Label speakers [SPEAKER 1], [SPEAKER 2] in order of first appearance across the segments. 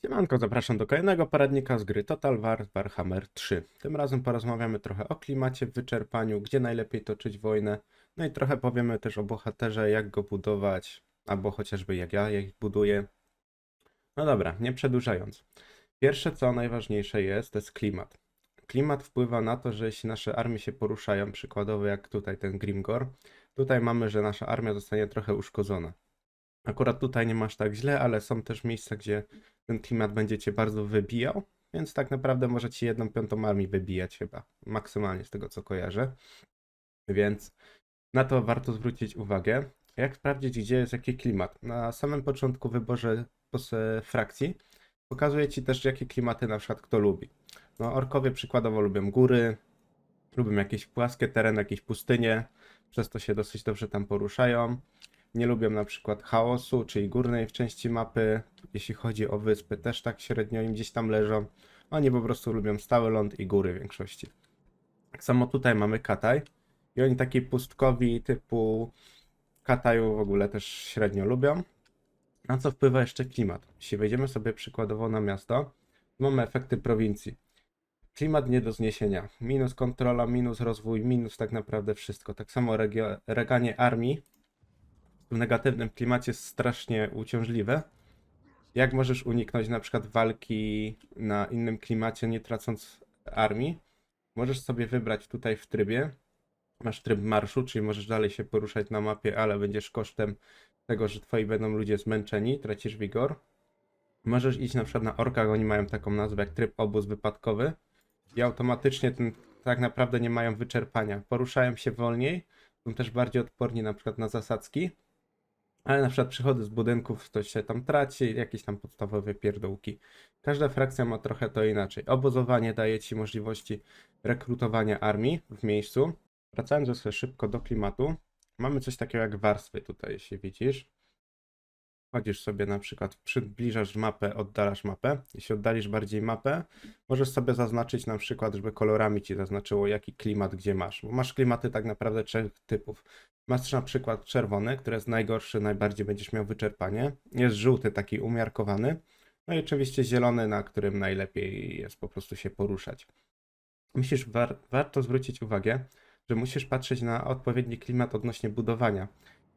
[SPEAKER 1] Siemanko, zapraszam do kolejnego poradnika z gry Total War Warhammer 3. Tym razem porozmawiamy trochę o klimacie w wyczerpaniu, gdzie najlepiej toczyć wojnę, no i trochę powiemy też o bohaterze, jak go budować, albo chociażby jak ja ich buduję. No dobra, nie przedłużając. Pierwsze co najważniejsze jest, to jest klimat. Klimat wpływa na to, że jeśli nasze armie się poruszają, przykładowo jak tutaj ten Grimgor, tutaj mamy, że nasza armia zostanie trochę uszkodzona. Akurat tutaj nie masz tak źle, ale są też miejsca, gdzie ten klimat będzie cię bardzo wybijał, więc tak naprawdę może ci 1/5 armii wybijać chyba, maksymalnie z tego co kojarzę. Więc na to warto zwrócić uwagę. Jak sprawdzić, gdzie jest jaki klimat? Na samym początku w wyborze frakcji pokazuje ci też, jakie klimaty na przykład kto lubi. No, orkowie przykładowo lubią góry, lubią jakieś płaskie tereny, jakieś pustynie, przez to się dosyć dobrze tam poruszają. Nie lubią na przykład chaosu, czyli górnej w części mapy. Jeśli chodzi o wyspy, też tak średnio im gdzieś tam leżą. Oni po prostu lubią stały ląd i góry w większości. Tak samo tutaj mamy Kataj. I oni taki pustkowi typu Kataju w ogóle też średnio lubią. Na co wpływa jeszcze klimat? Jeśli wejdziemy sobie przykładowo na miasto, mamy efekty prowincji. Klimat nie do zniesienia. Minus kontrola, minus rozwój, minus tak naprawdę wszystko. Tak samo reganie armii w negatywnym klimacie jest strasznie uciążliwe. Jak możesz uniknąć na przykład walki na innym klimacie, nie tracąc armii? Możesz sobie wybrać tutaj w trybie. Masz tryb marszu, czyli możesz dalej się poruszać na mapie, ale będziesz kosztem tego, że twoi będą ludzie zmęczeni, tracisz wigor. Możesz iść na przykład na orkach, oni mają taką nazwę jak tryb obóz wypadkowy i automatycznie tak naprawdę nie mają wyczerpania. Poruszają się wolniej, są też bardziej odporni na przykład na zasadzki. Ale na przykład przychody z budynków to się tam traci, jakieś tam podstawowe pierdółki. Każda frakcja ma trochę to inaczej. Obozowanie daje ci możliwości rekrutowania armii w miejscu. Wracając jeszcze szybko do klimatu, mamy coś takiego jak warstwy tutaj, jeśli widzisz. Wchodzisz sobie na przykład, przybliżasz mapę, oddalasz mapę. Jeśli oddalisz bardziej mapę, możesz sobie zaznaczyć na przykład, żeby kolorami ci zaznaczyło, jaki klimat gdzie masz. Bo masz klimaty tak naprawdę trzech typów. Masz na przykład czerwony, który jest najgorszy, najbardziej będziesz miał wyczerpanie. Jest żółty, taki umiarkowany. No i oczywiście zielony, na którym najlepiej jest po prostu się poruszać. Warto zwrócić uwagę, że musisz patrzeć na odpowiedni klimat odnośnie budowania.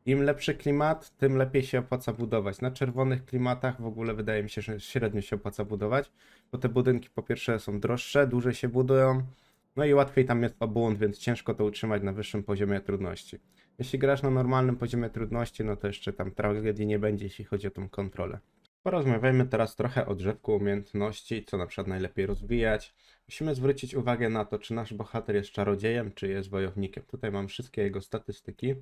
[SPEAKER 1] Im lepszy klimat, tym lepiej się opłaca budować. Na czerwonych klimatach w ogóle wydaje mi się, że średnio się opłaca budować, bo te budynki po pierwsze są droższe, dłużej się budują, no i łatwiej tam jest obłąd, więc ciężko to utrzymać na wyższym poziomie trudności. Jeśli grasz na normalnym poziomie trudności, no to jeszcze tam tragedii nie będzie, jeśli chodzi o tą kontrolę. Porozmawiajmy teraz trochę o drzewku umiejętności, co na przykład najlepiej rozwijać. Musimy zwrócić uwagę na to, czy nasz bohater jest czarodziejem, czy jest wojownikiem. Tutaj mam wszystkie jego statystyki.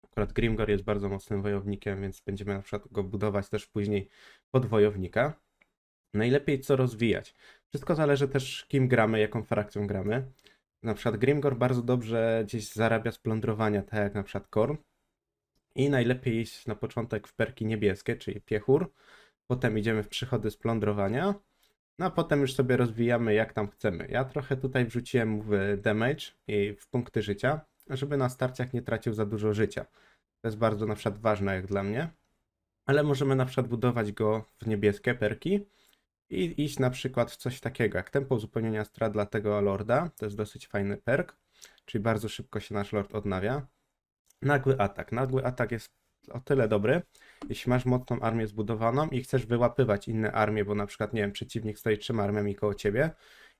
[SPEAKER 1] Akurat Grimgor jest bardzo mocnym wojownikiem, więc będziemy na przykład go budować też później pod wojownika. Najlepiej co rozwijać. Wszystko zależy też kim gramy, jaką frakcją gramy. Na przykład Grimgor bardzo dobrze gdzieś zarabia z plądrowania, tak jak na przykład Korn. I najlepiej iść na początek w perki niebieskie, czyli piechur. Potem idziemy w przychody z plądrowania. No a potem już sobie rozwijamy jak tam chcemy. Ja trochę tutaj wrzuciłem w damage i w punkty życia, żeby na starciach nie tracił za dużo życia. To jest bardzo na przykład ważne jak dla mnie. Ale możemy na przykład budować go w niebieskie perki i iść na przykład w coś takiego jak tempo uzupełnienia strat dla tego lorda. To jest dosyć fajny perk, czyli bardzo szybko się nasz lord odnawia. Nagły atak. Nagły atak jest o tyle dobry, jeśli masz mocną armię zbudowaną i chcesz wyłapywać inne armie, bo na przykład, nie wiem, przeciwnik stoi 3 armiami koło ciebie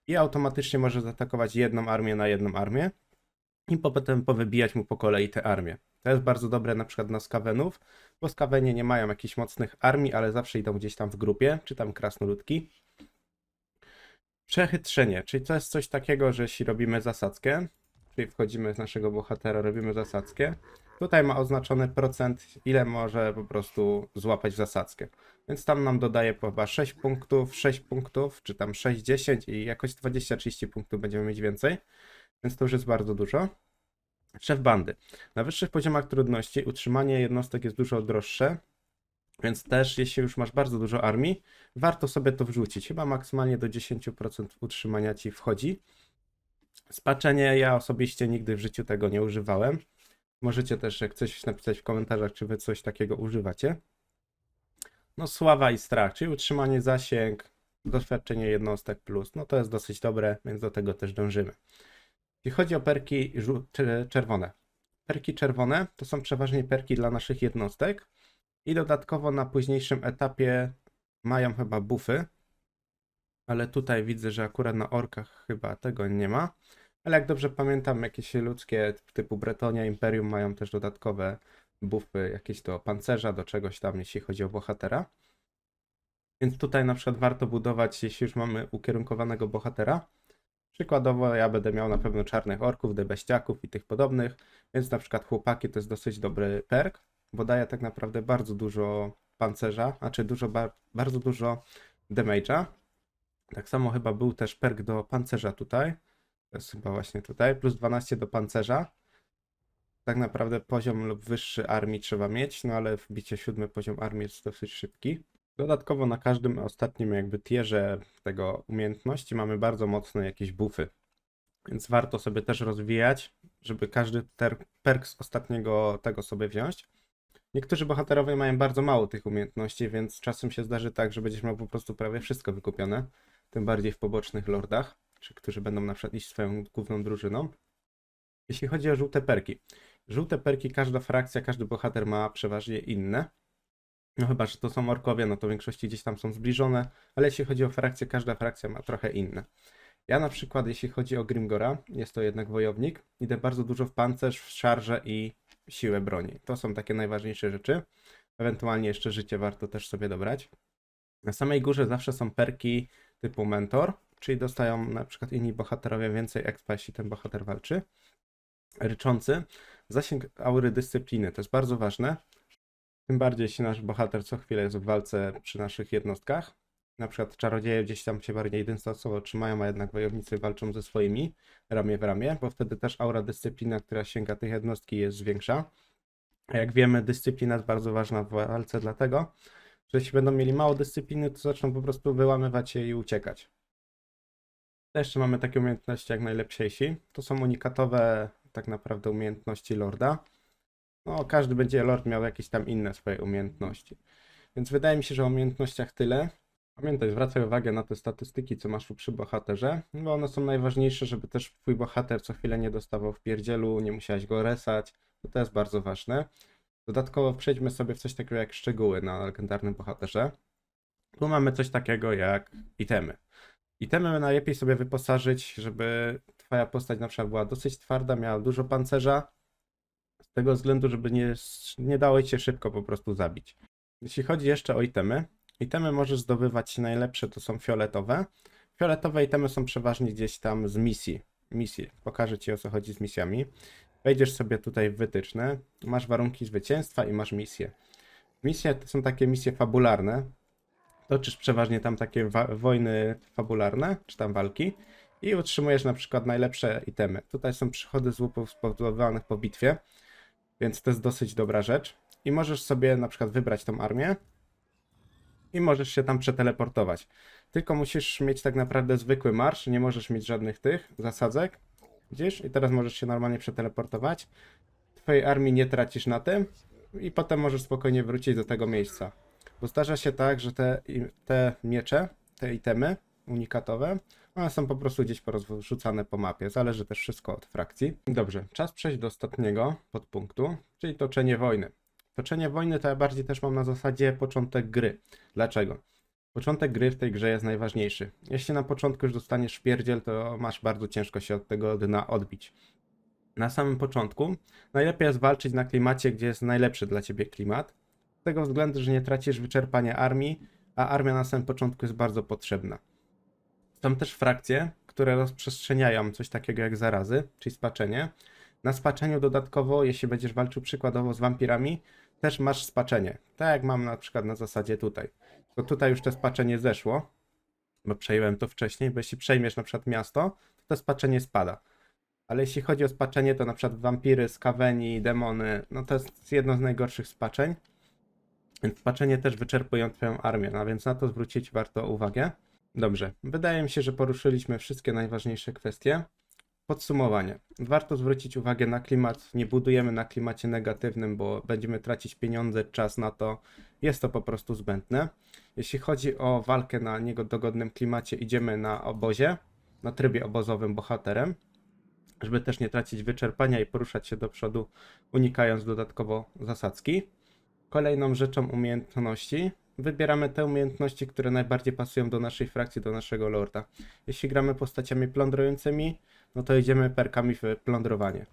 [SPEAKER 1] i automatycznie możesz zaatakować jedną armię na jedną armię i potem powybijać mu po kolei te armie. To jest bardzo dobre na przykład na skawenów, bo skawenie nie mają jakichś mocnych armii, ale zawsze idą gdzieś tam w grupie, czy tam krasnoludki. Przechytrzenie, czyli to jest coś takiego, że jeśli robimy zasadzkę, czyli wchodzimy z naszego bohatera, robimy zasadzkę, tutaj ma oznaczony procent, ile może po prostu złapać w zasadzkę. Więc tam nam dodaje chyba 6 punktów, czy tam 6, 10 i jakoś 20-30 punktów będziemy mieć więcej. Więc to już jest bardzo dużo. Szef bandy. Na wyższych poziomach trudności utrzymanie jednostek jest dużo droższe, więc też jeśli już masz bardzo dużo armii, warto sobie to wrzucić. Chyba maksymalnie do 10% utrzymania ci wchodzi. Spaczenie, ja osobiście nigdy w życiu tego nie używałem. Możecie też jak coś napisać w komentarzach, czy wy coś takiego używacie. No sława i strach, czyli utrzymanie zasięg, doświadczenie jednostek plus, no to jest dosyć dobre, więc do tego też dążymy. Jeśli chodzi o perki czerwone. Perki czerwone to są przeważnie perki dla naszych jednostek i dodatkowo na późniejszym etapie mają chyba buffy, ale tutaj widzę, że akurat na orkach chyba tego nie ma. Ale jak dobrze pamiętam, jakieś ludzkie typu Bretonia, Imperium mają też dodatkowe buffy jakieś do pancerza, do czegoś tam, jeśli chodzi o bohatera. Więc tutaj na przykład warto budować, jeśli już mamy ukierunkowanego bohatera. Przykładowo ja będę miał na pewno czarnych orków, debeściaków i tych podobnych, więc na przykład chłopaki to jest dosyć dobry perk, bo daje tak naprawdę bardzo dużo pancerza, znaczy bardzo dużo damage'a. Tak samo chyba był też perk do pancerza tutaj, to jest chyba właśnie tutaj, plus 12 do pancerza. Tak naprawdę poziom lub wyższy armii trzeba mieć, no ale wbicie 7 poziom armii jest dosyć szybki. Dodatkowo na każdym ostatnim jakby tierze tego umiejętności mamy bardzo mocne jakieś buffy, więc warto sobie też rozwijać, żeby każdy perk z ostatniego tego sobie wziąć. Niektórzy bohaterowie mają bardzo mało tych umiejętności, więc czasem się zdarzy tak, że będziesz miał po prostu prawie wszystko wykupione, tym bardziej w pobocznych lordach, czy którzy będą na przykład iść swoją główną drużyną. Jeśli chodzi o żółte perki każda frakcja, każdy bohater ma przeważnie inne. No chyba, że to są orkowie, no to w większości gdzieś tam są zbliżone, ale jeśli chodzi o frakcję, każda frakcja ma trochę inne. Ja na przykład, jeśli chodzi o Grimgora, jest to jednak wojownik, idę bardzo dużo w pancerz, w szarżę i siłę broni. To są takie najważniejsze rzeczy. Ewentualnie jeszcze życie warto też sobie dobrać. Na samej górze zawsze są perki typu mentor, czyli dostają na przykład inni bohaterowie więcej expa, jeśli ten bohater walczy. Ryczący, zasięg aury dyscypliny, to jest bardzo ważne. Tym bardziej jeśli nasz bohater co chwilę jest w walce przy naszych jednostkach. Na przykład czarodzieje gdzieś tam się bardziej dystansowo trzymają, a jednak wojownicy walczą ze swoimi ramię w ramię, bo wtedy też aura dyscyplina, która sięga tych jednostki jest większa. A jak wiemy, dyscyplina jest bardzo ważna w walce, dlatego że jeśli będą mieli mało dyscypliny, to zaczną po prostu wyłamywać się i uciekać. Jeszcze mamy takie umiejętności jak najlepsiejsi. To są unikatowe tak naprawdę umiejętności lorda. No, każdy będzie lord miał jakieś tam inne swoje umiejętności. Więc wydaje mi się, że o umiejętnościach tyle. Pamiętaj, zwracaj uwagę na te statystyki, co masz przy bohaterze, bo one są najważniejsze, żeby też twój bohater co chwilę nie dostawał w pierdzielu, nie musiałeś go resać, to jest bardzo ważne. Dodatkowo przejdźmy sobie w coś takiego jak szczegóły na legendarnym bohaterze. Tu mamy coś takiego jak itemy. Itemy najlepiej sobie wyposażyć, żeby twoja postać na przykład była dosyć twarda, miała dużo pancerza, z tego względu, żeby nie dało ci się szybko po prostu zabić. Jeśli chodzi jeszcze o itemy możesz zdobywać najlepsze, to są fioletowe. Fioletowe itemy są przeważnie gdzieś tam z misji. Pokażę ci o co chodzi z misjami. Wejdziesz sobie tutaj w wytyczne, masz warunki zwycięstwa i masz misje. Misje to są takie misje fabularne. Toczysz przeważnie tam takie wojny fabularne, czy tam walki i utrzymujesz na przykład najlepsze itemy. Tutaj są przychody z łupów spowodowanych po bitwie, więc to jest dosyć dobra rzecz. I możesz sobie na przykład wybrać tą armię i możesz się tam przeteleportować. Tylko musisz mieć tak naprawdę zwykły marsz, nie możesz mieć żadnych tych zasadzek. Widzisz? I teraz możesz się normalnie przeteleportować. Twojej armii nie tracisz na tym i potem możesz spokojnie wrócić do tego miejsca. Bo zdarza się tak, że te miecze, te itemy unikatowe, one są po prostu gdzieś porozrzucane po mapie. Zależy też wszystko od frakcji. Dobrze, czas przejść do ostatniego podpunktu, czyli toczenie wojny. Toczenie wojny to ja bardziej też mam na zasadzie początek gry. Dlaczego? Początek gry w tej grze jest najważniejszy. Jeśli na początku już dostaniesz wpierdziel, to masz bardzo ciężko się od tego dna odbić. Na samym początku najlepiej jest walczyć na klimacie, gdzie jest najlepszy dla ciebie klimat. Z tego względu, że nie tracisz wyczerpania armii, a armia na samym początku jest bardzo potrzebna. Są też frakcje, które rozprzestrzeniają coś takiego jak zarazy, czyli spaczenie. Na spaczeniu dodatkowo, jeśli będziesz walczył przykładowo z wampirami, też masz spaczenie. Tak jak mam na przykład na zasadzie tutaj. To tutaj już to spaczenie zeszło, bo przejąłem to wcześniej, bo jeśli przejmiesz na przykład miasto, to spaczenie spada. Ale jeśli chodzi o spaczenie, to na przykład wampiry, skaweni, demony, no to jest jedno z najgorszych spaczeń. Więc spaczenie też wyczerpują twoją armię, no więc na to zwrócić warto uwagę. Dobrze, wydaje mi się, że poruszyliśmy wszystkie najważniejsze kwestie. Podsumowanie. Warto zwrócić uwagę na klimat. Nie budujemy na klimacie negatywnym, bo będziemy tracić pieniądze, czas na to Jest to po prostu zbędne. Jeśli chodzi o walkę na niego dogodnym klimacie, idziemy na obozie, na trybie obozowym bohaterem, żeby też nie tracić wyczerpania i poruszać się do przodu, unikając dodatkowo zasadzki. Kolejną rzeczą umiejętności. Wybieramy te umiejętności, które najbardziej pasują do naszej frakcji, do naszego lorda. Jeśli gramy postaciami plądrującymi, no to idziemy perkami w plądrowanie.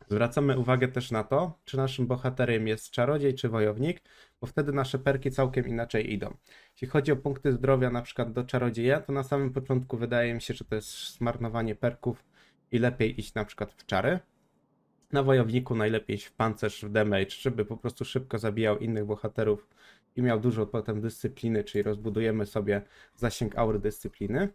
[SPEAKER 1] Zwracamy uwagę też na to, czy naszym bohaterem jest czarodziej czy wojownik, bo wtedy nasze perki całkiem inaczej idą. Jeśli chodzi o punkty zdrowia na przykład do czarodzieja, to na samym początku wydaje mi się, że to jest zmarnowanie perków i lepiej iść na przykład w czary. Na wojowniku najlepiej iść w pancerz, w damage, żeby po prostu szybko zabijał innych bohaterów i miał dużo potem dyscypliny, czyli rozbudujemy sobie zasięg aury dyscypliny.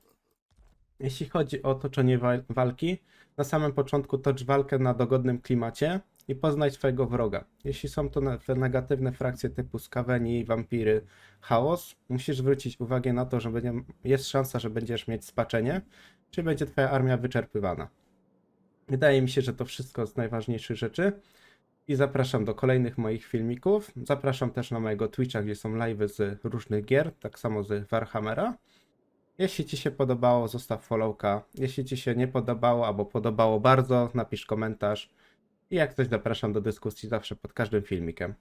[SPEAKER 1] Jeśli chodzi o toczenie walki, na samym początku tocz walkę na dogodnym klimacie i poznaj swojego wroga. Jeśli są to te negatywne frakcje typu skaweni, wampiry, chaos, musisz zwrócić uwagę na to, że jest szansa, że będziesz mieć spaczenie, czy będzie twoja armia wyczerpywana. Wydaje mi się, że to wszystko z najważniejszych rzeczy i zapraszam do kolejnych moich filmików. Zapraszam też na mojego Twitcha, gdzie są live'y z różnych gier, tak samo z Warhammera. Jeśli Ci się podobało, zostaw followka. Jeśli Ci się nie podobało albo podobało bardzo, napisz komentarz. I jak coś zapraszam do dyskusji zawsze pod każdym filmikiem.